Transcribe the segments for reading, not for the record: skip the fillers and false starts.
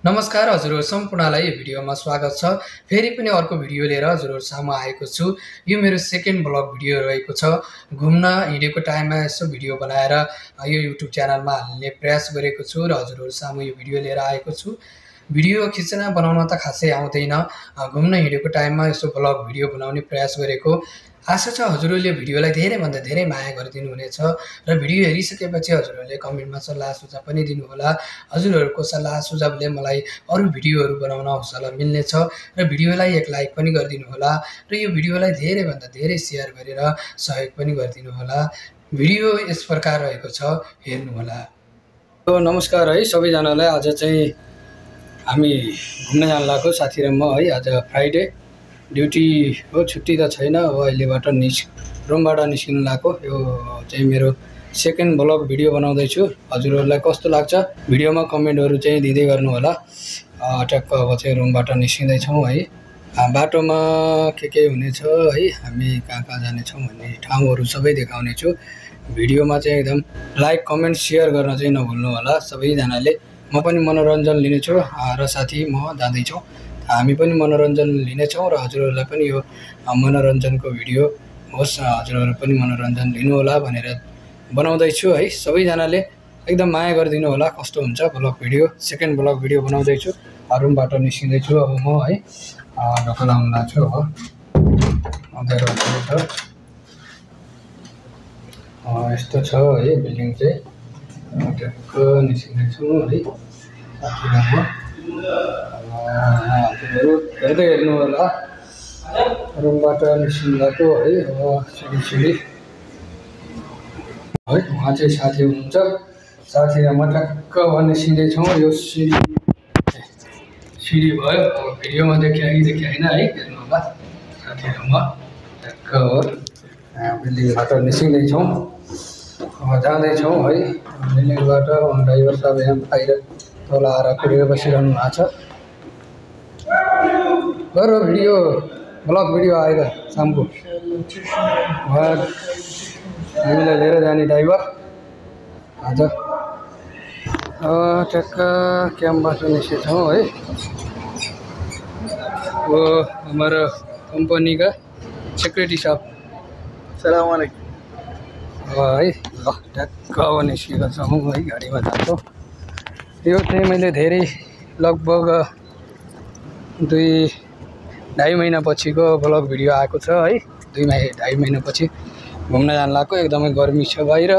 नमस्कार हजुरहरु सम्पूर्णलाई यो भिडियोमा स्वागत छ। फेरि पनि अर्को भिडियो लिएर हजुरहरु सामु आएको छु। यो मेरो सेकेन्ड ब्लग भिडियो रहेको छ। घुम्न हिँडेको टाइममा यसो भिडियो बनाएर यो युट्युब च्यानलमा हाल्ने प्रयास गरेको छु र हजुरहरु सामु यो भिडियो लिएर आएको छु। भिडियो खिच्न बनाउन त खासै आउँदैन। घुम्न हिँडेको टाइममा यसो ब्लग भिडियो बनाउने प्रयास गरेको। आशा छ हजुरहरुले भिडियोलाई धेरै भन्दा धेरै माया गरिदिनु हुनेछ र भिडियो हेरिसकेपछि हजुरहरुले कमेन्टमा सल्लाह सुझाव पनि दिनुहोला। हजुरहरुको सल्लाह सुझावले मलाई अरु भिडियोहरु बनाउन हौसला मिल्नेछ र भिडियोलाई एक लाइक पनि गरिदिनु होला र यो भिडियोलाई धेरै भन्दा धेरै शेयर गरेर सहयोग पनि गरिदिनु होला। भिडियो यस प्रकार रहेको छ, हेर्नु होला। नमस्कार है सबैजनालाई। आज चाहिँ हामी घुम्न जान लागेको साथी र म है। आज फ्राइडे ड्युटी हो, छुट्टी त छैन। अब अहिलेबाट रुमबाट निस्किन लागेको। यो चाहिँ मेरो सेकेन्ड ब्लग भिडियो बनाउँदै छु। हजुरहरुलाई कस्तो लाग्छ भिडियोमा कमेन्टहरु चाहिँ दिँदै गर्नु होला। टक्क अब चाहिँ रुमबाट निस्किँदै छौं है। बाटोमा के हुनेछ है, हामी कहाँ जाने छौं भन्ने ठाउँहरु सबै देखाउने छु। भिडियोमा चाहिँ एकदम लाइक कमेन्ट शेयर गर्न चाहिँ नभुल्नु होला सबैजनाले। म पनि मनोरञ्जन लिनेछु र साथी म जाँदै छौं। हामी पनि मनोरञ्जन लिनेछौं र हजुरहरुलाई पनि यो मनोरञ्जनको भिडियो होस्, हजुरहरु पनि मनोरञ्जन लिनु होला भनेर बनाउँदै छु है। सबैजनाले एकदम माया गरिदिनु होला। कस्तो हुन्छ blog video, second blog video बनाउँदै छु। रुमबाट निस्किँदै छु अब म है। ढोका लाउन लाग्छु अब। अँध्यारो छ। यस्तो छ है बिल्डिङ चाहिँ। टक्क निस्किँदै छु है। हजुरहरु हेर्दै हेर्नु होला। रुमबाट निस्किन लागेको है। अब सिडी है। उहाँ चाहिँ साथी हुनुहुन्छ। साथी र म टक्क निस्किँदै छौँ। यो सिडी भयो। अब भिडियोमा देखाएन है, हेर्नु होला। साथी र म टक्क हो बिल्डिङबाट निस्किँदै छौँ। जाँदैछौँ है। बिल्डिङबाट ड्राइभर साहब यहाँ बाहिर तल आएर कुरेर बसिरहनु भएको छ। गर भिडियो ब्लग भिडियो आएगा शामको। हामीलाई लिएर जाने ड्राइभर आज टक्क क्याम्पबाट निस्केछौँ है। वो हमारा कंपनी का सेक्रेटरी साहब। सलाम अलैकुम है। ल टक्क अब निस्केको छौँ है। गाडीमा जान्छौँ। यो चाहिँ मैले धेरै लगभग 2-2.5 महिना पछिको ब्लग भिडियो आएको छ है। 2-2.5 महिना पछि घुम्न जान लागेको। एकदमै गर्मी छ बाहिर।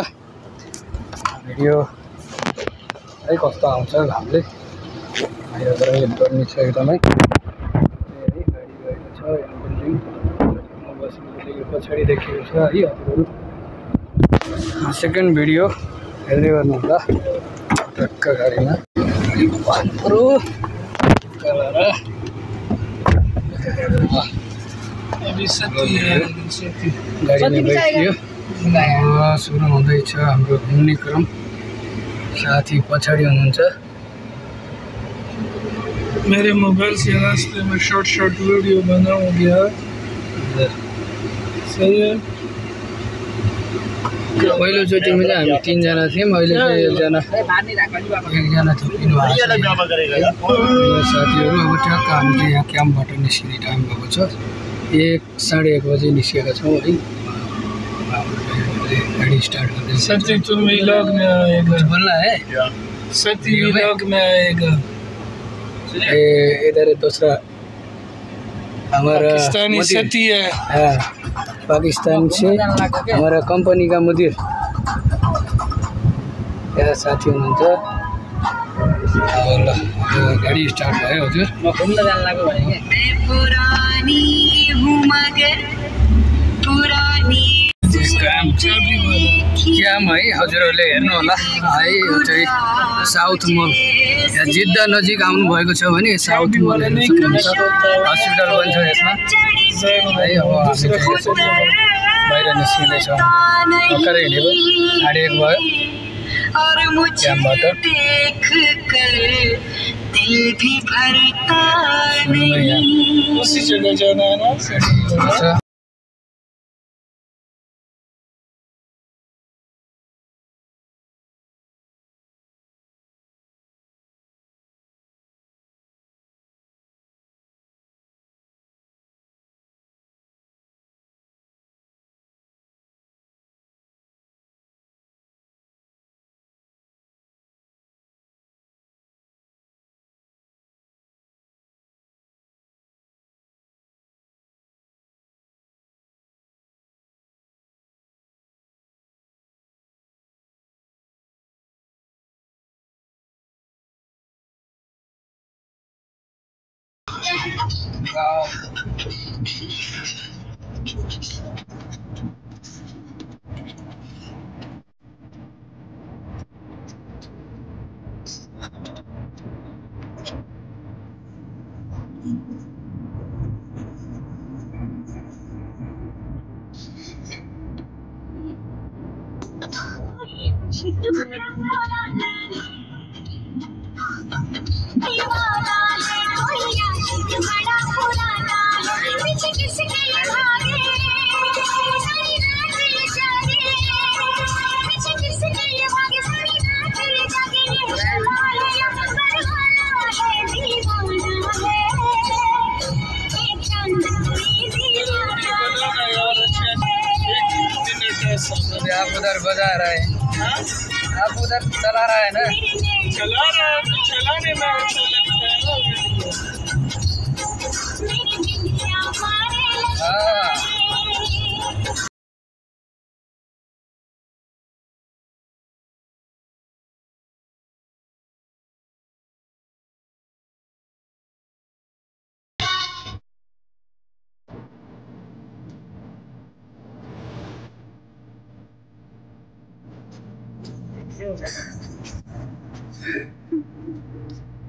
भिडियो है कस्तो आउँछ घामले। बाहिर गर्मी छ एकदमै। गाडी गएको छ बिल्डिङ बस्ने पछाडि देखेको छ है। हजुरहरु सेकेन्ड भिडियो हेर्दै गर्नु होला। टक्क गाडीमा गाडीमा बैठियो। सुरु हुँदैछ हाम्रो घुम्ने क्रम। साथी पछाडि हुनुहुन्छ। मेरे मोबाइल से रास्ते में शॉर्ट वीडियो बनाऊंगा। सही है। पहिलोचोटिमा चाहिँ हामी 3 जना थियौँ। अहिले चाहिँ एकजना थपिनु भएको छ साथीहरु। अब टक्क हामी चाहिँ यहाँ क्याम्पबाट निस्किने टाइम भएको छ। 1-1:30 बजे निस्केका छौँ है। गाडी स्टार्ट गर्दै सती तुम व्लॉग में आएगा। बोलना है सती व्लॉग में आएगा। इधर दूसरा हमारा पाकिस्तानी सती है। पाकिस्तान से हमारा कंपनी का मुदीर यहाँ साथी हुनुहुन्छ। गाडी स्टार्ट भयो हजुर। म घुम्न जान लागेको भने क्याम्प है। हजुरहरुले हेर्नु होला है। यो चाहिँ साउथ मल। यहाँ जिद्दा नजिक आउनु भएको छ भने साउथ मल हेर्न सक्नुहुन्छ। हस्पिटल पनि छ यसमा है। अब हामी बाहिर निस्किँदैछौँ। भर्खरै हिँडेको 1:30 भयो क्याम्पबाट। उसी जगह जाना है ना। आप उधर बजा रहा है, आप उधर चला रहा है ना? चला रहा है, चलाने में अच्छा लगता है ना वीडियो। हाँ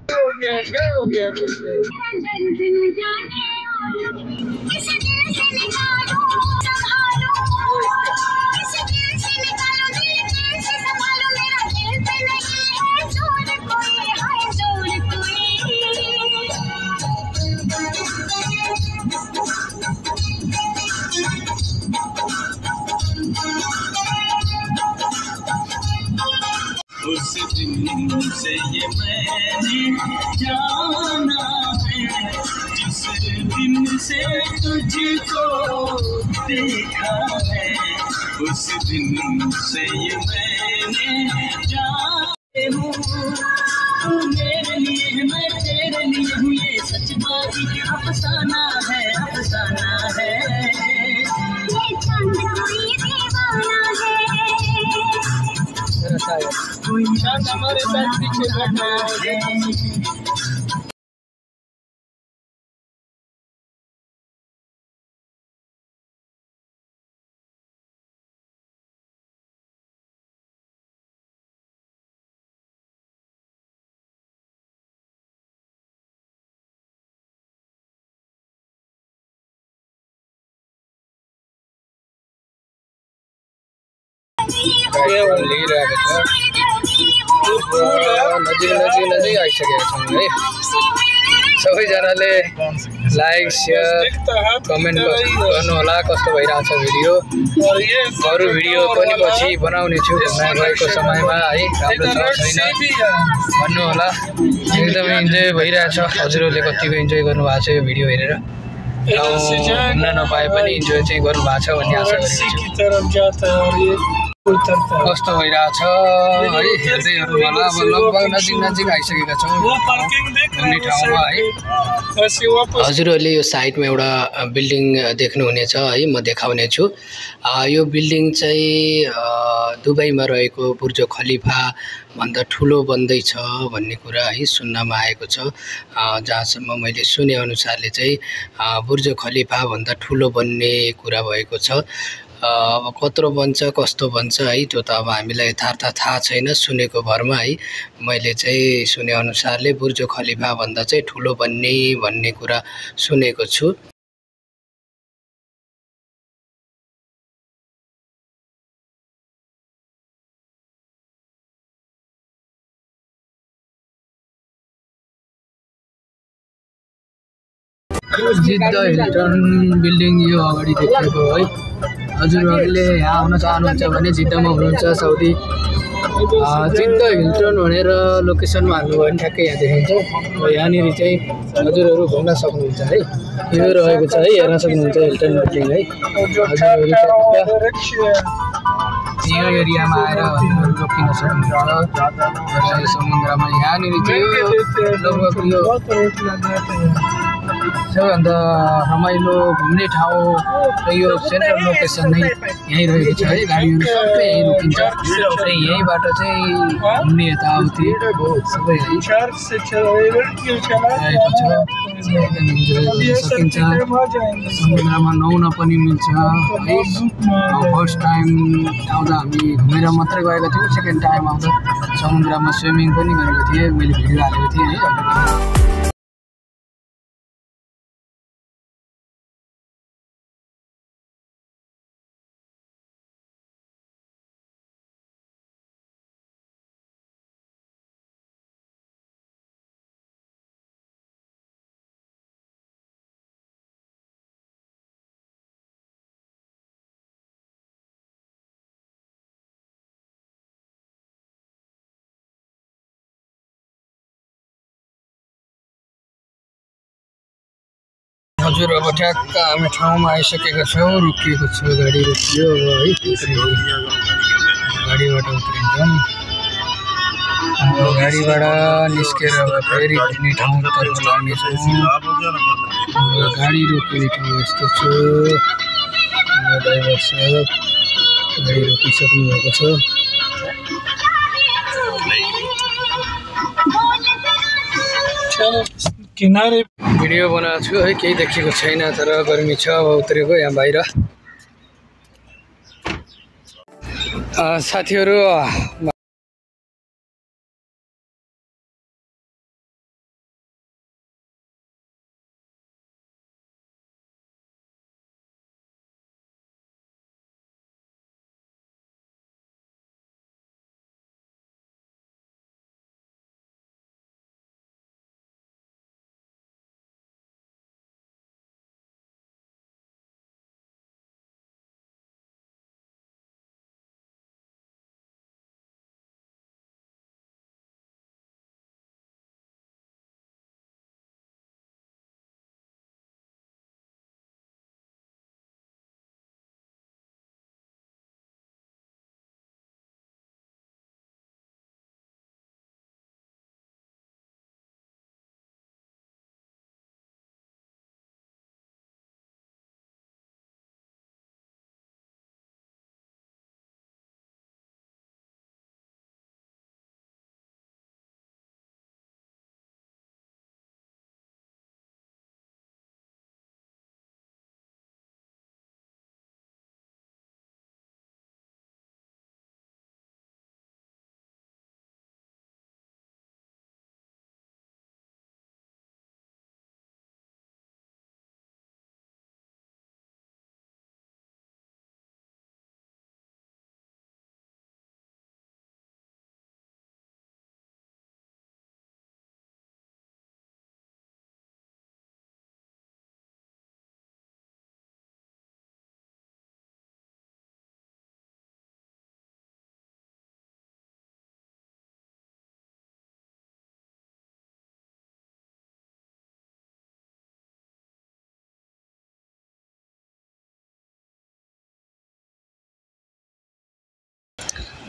हो गया उस दिन से ये मैंने जाना है, जिस दिन से तुझको देखा है, उस दिन से ये मैंने जाने हूँ। तू मेरे लिए मैं तेरे लिए हूँ, ये सच बात अफसाना है, अफसाना है। ये चांद कोई दीवाना है, कोई चांद हमारे साथ पीछे बैठा है। नजिक आइसकेका छौँ है। सबैजनाले लाइक शेयर कमेन्ट गर्नुहोला कस्तो भइरहेछ भिडियो। अरू भिडियो पनि पछि बनाउने छु घुम्न गएको समयमा है, राम्रो छ छैन भन्नुहोला। एकदमै इन्जोय भइरहेछ, हजुरहरूले कतिको इन्जोय गर्नुभएको छ यो भिडियो हेरेर। घुम्न नपाए पनि इन्जोय चाहिँ गर्नुभएको छ भन्ने आशा गरेको छु। कस्तो भइरहेछ है हेर्दै हेर्नुहोला। अब लगभग नजिक आइसकेका छौँ घुम्ने ठाउँमा है। हजुरहरूले यो साइडमा एउटा बिल्डिङ देख्नुहुनेछ है, म देखाउने छु। यो बिल्डिङ चाहिँ दुबईमा रहेको बुर्ज खलिफा भन्दा ठुलो बन्दैछ भन्ने कुरा है सुन्नमा आएको छ। जहाँसम्म मैले सुने अनुसारले चाहिँ बुर्ज खलिफा भन्दा ठुलो बन्ने कुरा भएको छ। अब कत्रो बन्छ कस्तो बन्छ है त्यो त अब हामीलाई यथार्थ थाहा छैन, सुनेको भरमा है। मैले चाहिँ सुने अनुसारले बुर्ज खलिफा भन्दा चाहिँ ठुलो बन्ने भन्ने कुरा सुनेको छु। जिद्दा हिल्टन बिल्डिङ यो अगाडि देखेको है। हजुरहरूले यहाँ आउन चाहनुहुन्छ भने जिद्दामा हुनुहुन्छ साउदी जिद्दा हिल्टन भनेर लोकेसनमा हाल्नुभयो भने ठ्याक्कै यहाँ देखिन्छ। यहाँनिर चाहिँ हजुरहरू घुम्न सक्नुहुन्छ है। यो रहेको छ है, हेर्न सक्नुहुन्छ हिल्टन बिल्डिङ है। हजुरहरू यो एरियामा आएर हजुरहरू रोकिन सक्नुहुन्छ समुद्रमा। यहाँनिर चाहिँ लगभग यो सबभन्दा रमाइलो घुम्ने ठाउँ यो सेन्ट्रल लोकेसन नै यहीँ रहेको छ है। गाडीहरू सबै यहीँ रोकिन्छ र यहीँबाट चाहिँ घुम्ने यताउति सबै है रहेको छ। एकदम इन्जोय गर्न सकिन्छ। समुद्रमा नुहाउन पनि मिल्छ है। फर्स्ट टाइम आउँदा हामी घुमेर मात्रै गएका थियौँ, सेकेन्ड टाइम आउँदा समुद्रमा स्विमिङ पनि गरेको थिएँ, मैले भिडियो हालेको थिएँ है। हजुर अब ठ्याक्क हामी ठाउँमा आइसकेका छौँ। रोकिएको छ, गाडी रोकियो अब है। गाडीबाट उत्रिन्छौँ। अब गाडीबाट निस्केर अब फेरि घुम्ने ठाउँतर्फ लाग्नेछौँ। गाडी रोकिने ठाउँ यस्तो छ। ड्राइभर साहब गाडी रोकिसक्नु भएको छ। किनारे भिडियो बनाएको छु है, केही देखेको छैन तर गर्मी छ। अब उत्रेको यहाँ बाहिर। साथीहरू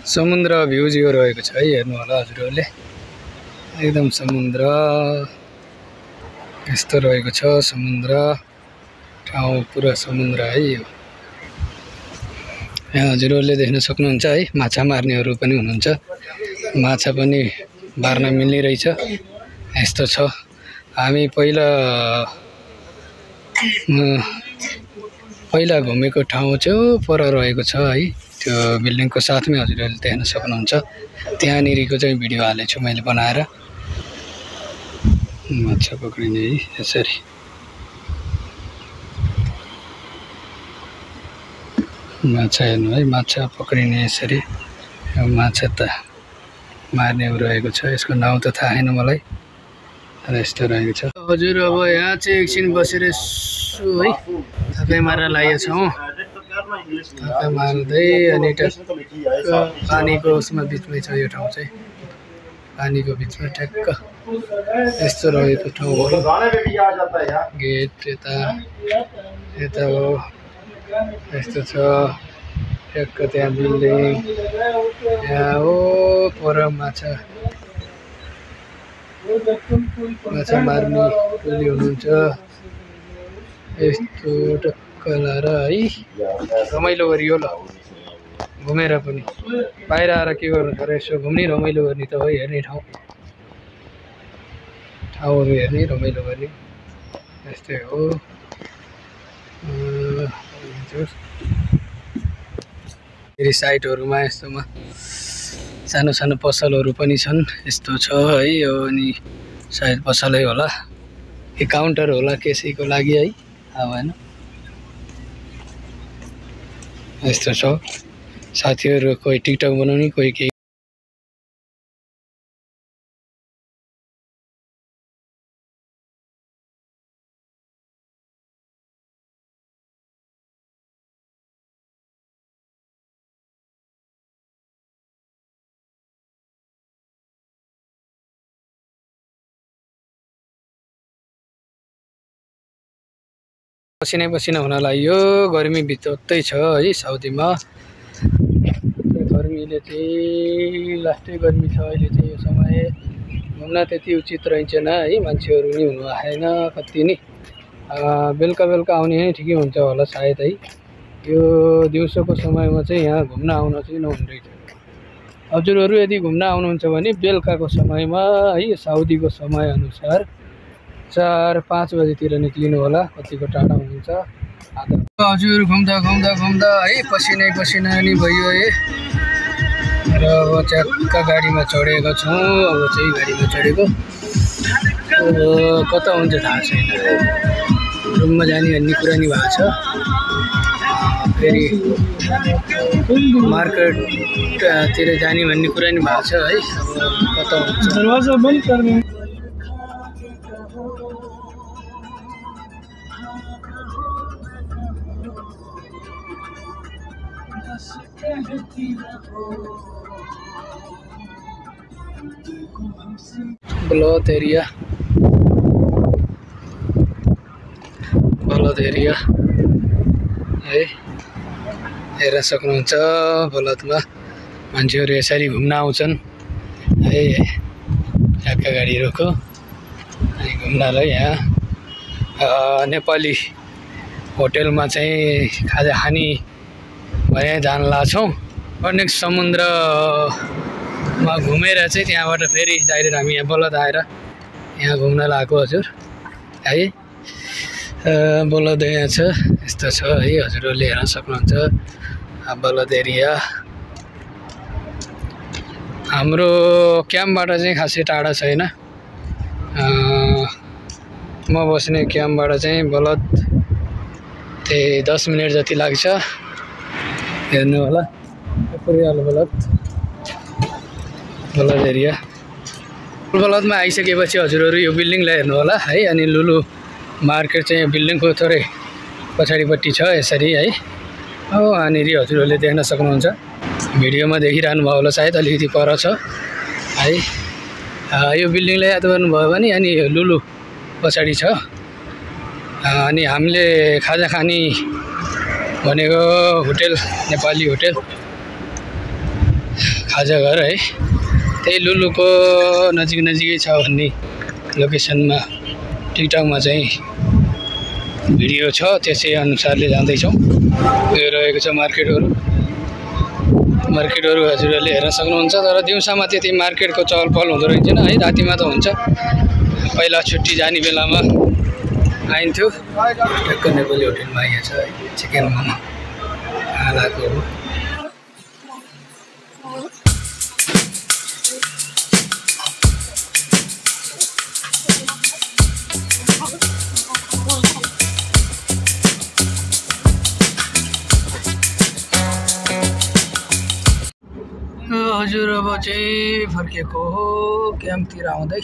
समुद्र भ्यूज यो रहेको छ है। हेर्नु होला हजुरहरूले, एकदम समुद्र यस्तो रहेको छ। समुद्र ठाउँ पुरा समुद्र है यो। यहाँ हजुरहरूले देख्न सक्नुहुन्छ है, माछा मार्नेहरू पनि हुनुहुन्छ। माछा पनि मार्न मिल्ने रहेछ। यस्तो छ। हामी पहिला घुमेको ठाउँ चाहिँ पर रहेको छ है। त्यो बिल्डिङको साथमै हजुरहरूले देख्न सक्नुहुन्छ। त्यहाँनिरको चाहिँ भिडियो हालेको छु मैले बनाएर। माछा पक्रिने है यसरी। माछा हेर्नु है, माछा पक्रिने यसरी। माछा त मार्ने रहेको छ। यसको नाउँ त थाहा छैन मलाई, तर यस्तो रहेको छ। हजुर अब यहाँ चाहिँ एकछिन बसेर यसो है थकाइ मारेर लागेको छौँ। थकाइ मार्दै अनि पानीको उसमा बिचमै छ यो ठाउँ चाहिँ। पानीको बिचमा ठ्याक्क यस्तो रहेको ठाउँ हो। गेट यता हो, यस्तो छ ठ्याक्क। त्यहाँ बिल्डिङ, यहाँ हो पर माछा माछा मार्ने टोली हुनुहुन्छ यस्तो टक्क लाएर है रमाइलो गरियो ल घुमेर पनि बाहिर आएर के गर्नु छ र यसो घुम्ने रमाइलो गर्ने त हो हेर्ने ठाउँहरू हेर्ने रमाइलो गर्ने यस्तै हो फेरि साइडहरूमा यस्तोमा सानो सानो पसलहरू पनि छन् यस्तो छ है यो अनि सायद पसलै होला कि काउन्टर होला कसैको लागि है थाहा भएन यस्तो छ साथीहरू कोही टिकटक बनाउने कोही केही पसिनै पसिना हुन लाग्यो गर्मी भित्रै छ है साउदीमा गर्मीले चाहिँ लास्टै गर्मी छ अहिले चाहिँ यो समय घुम्न त्यति उचित रहन्छन् है मान्छेहरू नि हुनु आएन कति नि बेलुका आउने नै ठिकै हुन्छ होला सायद है यो दिउँसोको समयमा चाहिँ यहाँ घुम्न आउन चाहिँ नहुने रहेछ हजुरहरू यदि घुम्न आउनुहुन्छ भने बेलुकाको समयमा है साउदीको समयअनुसार 4-5 बजेतिर निक्लिनु होला कतिको टाढा हुनुहुन्छ हजुर घुम्दा है पसिना नि भयो है र अब चक्क गाडीमा चढेको छौँ अब चाहिँ गाडीमा चढेको कता हुन्छ थाहा छैन रुममा जाने भन्ने कुरा नि भएको छ फेरि मार्केटतिर जाने भन्ने कुरा नि भएको छ है अब कता हुन्छ दरवाजा बन्द गर्ने बलद एरिया है हेर्न सक्नुहुन्छ बलदमा मान्छेहरू यसरी घुम्न आउँछन् है ट्याक्का गाडी रोको अनि घुम्नलाई यहाँ नेपाली होटेलमा चाहिँ खाजा खाने भने जान लाग्छौँ नेक्स्ट समुद्रमा घुमेर चाहिँ त्यहाँबाट फेरि डाइरेक्ट हामी यहाँ बलद आएर यहाँ घुम्न लागेको हजुर है बलद यहाँ छ यस्तो छ है हजुरहरूले हेर्न सक्नुहुन्छ बलद एरिया हाम्रो क्याम्पबाट चाहिँ खासै टाढा छैन म बस्ने क्याम्पबाट चाहिँ बलद त्यही 10 मिनट जति लाग्छ हेर्नु होला पुरै बलद एरिया बलदमा आइसकेपछि हजुरहरू यो बिल्डिङलाई हेर्नु होला है अनि लुलु मार्केट चाहिँ बिल्डिङको थोरै पछाडिपट्टि छ यसरी है हो यहाँनिर हजुरहरूले देख्न सक्नुहुन्छ भिडियोमा देखिरहनु भयो होला सायद अलिकति पर छ है यो बिल्डिङलाई याद गर्नुभयो भने अनि लुलु पछाडि छ अनि हामीले खाजा खाने भनेको होटेल नेपाली होटेल खाजा घर है त्यही लुलुको नजिकै छ भन्ने लोकेसनमा टिकटकमा चाहिँ भिडियो छ त्यसै अनुसारले जाँदैछौँ यो रहेको छ मार्केटहरू हजुरहरूले हेर्न सक्नुहुन्छ तर दिउँसोमा त्यति मार्केटको चहल पहल हुँदो रहेछन् है रातिमा त हुन्छ पहिला छुट्टी जाने बेलामा आइन्थ्यो टक्क नेपाली होटेलमा आइएको छ चिकन मोमो हालाको हो हजुर अब चाहिँ फर्केको हो क्याम्पतिर आउँदै